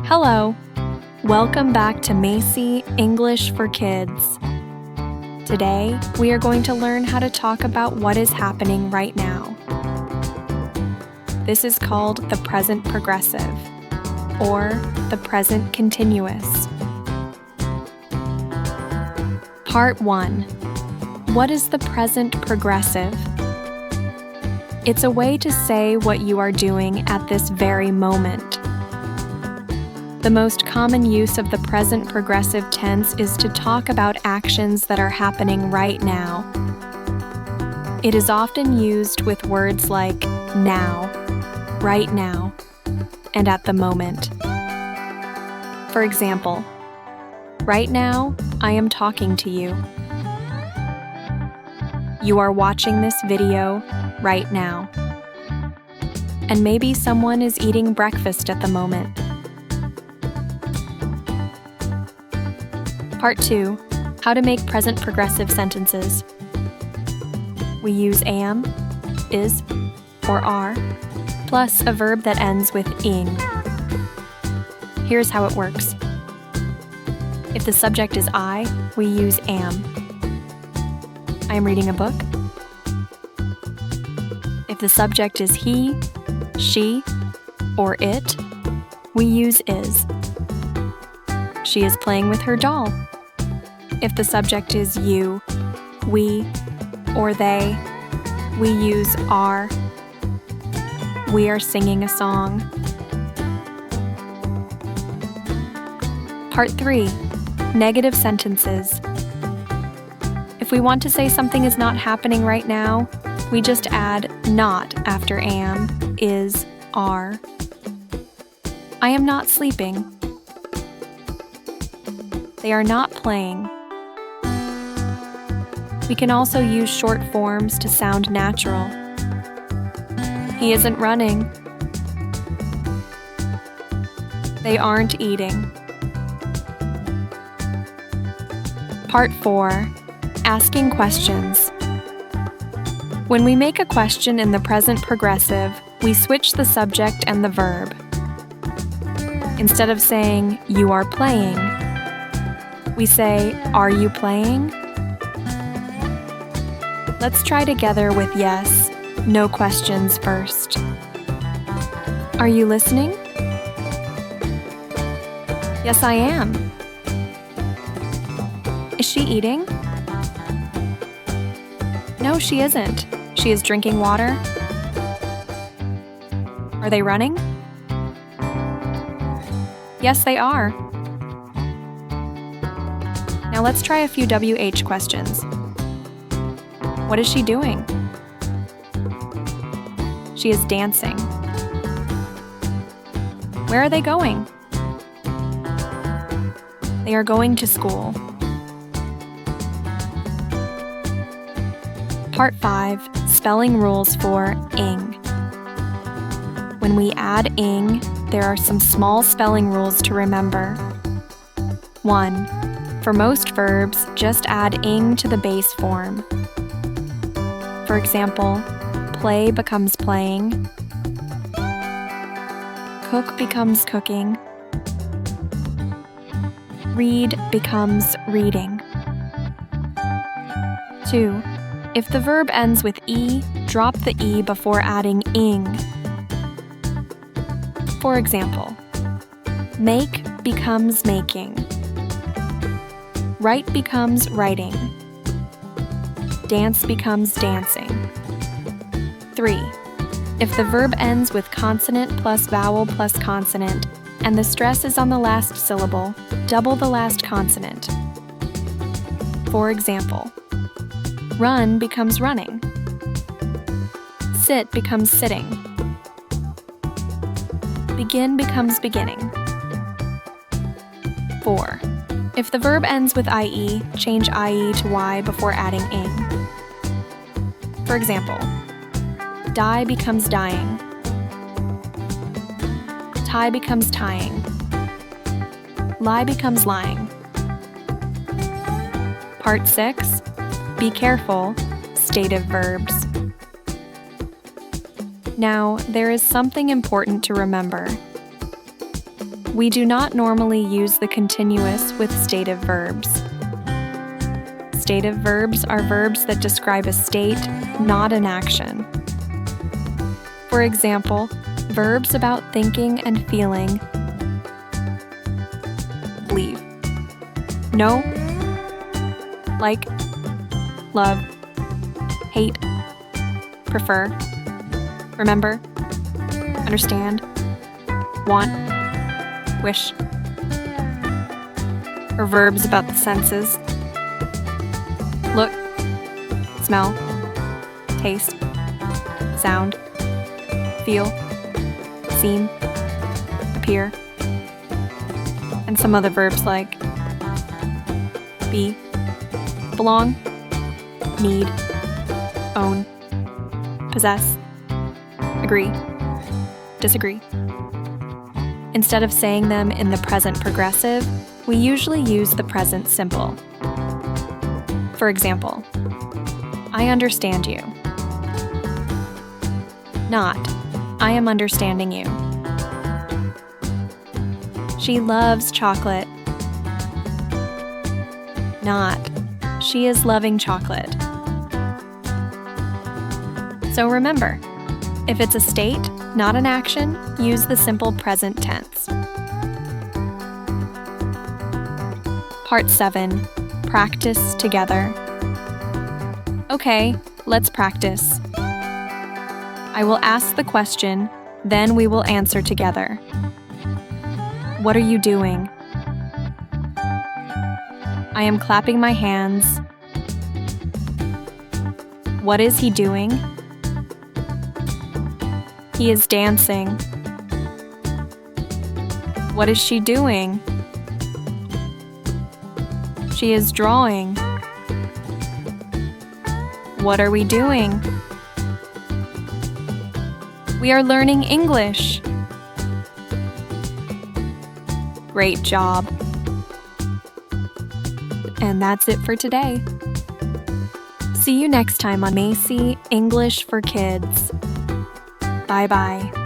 Hello! Welcome back to Maci English for Kids. Today, we are going to learn how to talk about what is happening right now. This is called the present progressive, or the present continuous. Part 1. What is the present progressive? It's a way to say what you are doing at this very moment. The most common use of the present progressive tense is to talk about actions that are happening right now. It is often used with words like now, right now, and at the moment. For example, right now, I am talking to you. You are watching this video right now. And maybe someone is eating breakfast at the moment. Part 2. How to make present progressive sentences. We use am, is, or are, plus a verb that ends with ing. Here's how it works. If the subject is I, we use am. I am reading a book. If the subject is he, she, or it, we use is. She is playing with her doll. If the subject is you, we, or they, we use are. We are singing a song. Part 3. Negative sentences. If we want to say something is not happening right now, we just add not after am, is, are. I am not sleeping. They are not playing. We can also use short forms to sound natural. He isn't running. They aren't eating. Part 4. Asking questions. When we make a question in the present progressive, we switch the subject and the verb. Instead of saying, you are playing, we say, are you playing? Let's try together with yes, no questions first. Are you listening? Yes, I am. Is she eating? No, she isn't. She is drinking water. Are they running? Yes, they are. Now let's try a few WH questions. What is she doing? She is dancing. Where are they going? They are going to school. Part 5. Spelling rules for ing. When we add ing, there are some small spelling rules to remember. 1. For most verbs, just add ing to the base form. For example, play becomes playing, cook becomes cooking, read becomes reading. 2. If the verb ends with e, drop the e before adding ing. For example, make becomes making, write becomes writing, dance becomes dancing. 3. If the verb ends with consonant plus vowel plus consonant, and the stress is on the last syllable, double the last consonant. For example, run becomes running, sit becomes sitting, begin becomes beginning. 4. If the verb ends with ie, change ie to y before adding ing. For example, die becomes dying, tie becomes tying, lie becomes lying. Part 6. Be careful, stative verbs. Now, there is something important to remember. We do not normally use the continuous with stative verbs. Stative verbs are verbs that describe a state, not an action. For example, verbs about thinking and feeling: believe, know, like, love, hate, prefer, remember, understand, want, wish. Or verbs about the senses: look, smell, taste, sound, feel, seem, appear. And some other verbs like be, belong, need, own, possess, agree, disagree. Instead of saying them in the present progressive, we usually use the present simple. For example, I understand you. Not, I am understanding you. She loves chocolate. Not, she is loving chocolate. So remember, if it's a state, not an action, use the simple present tense. Part 7. Practice together. Okay, let's practice. I will ask the question, then we will answer together. What are you doing? I am clapping my hands. What is he doing? He is dancing. What is she doing? She is drawing. What are we doing? We are learning English. Great job. And that's it for today. See you next time on Maci English for Kids. Bye-bye.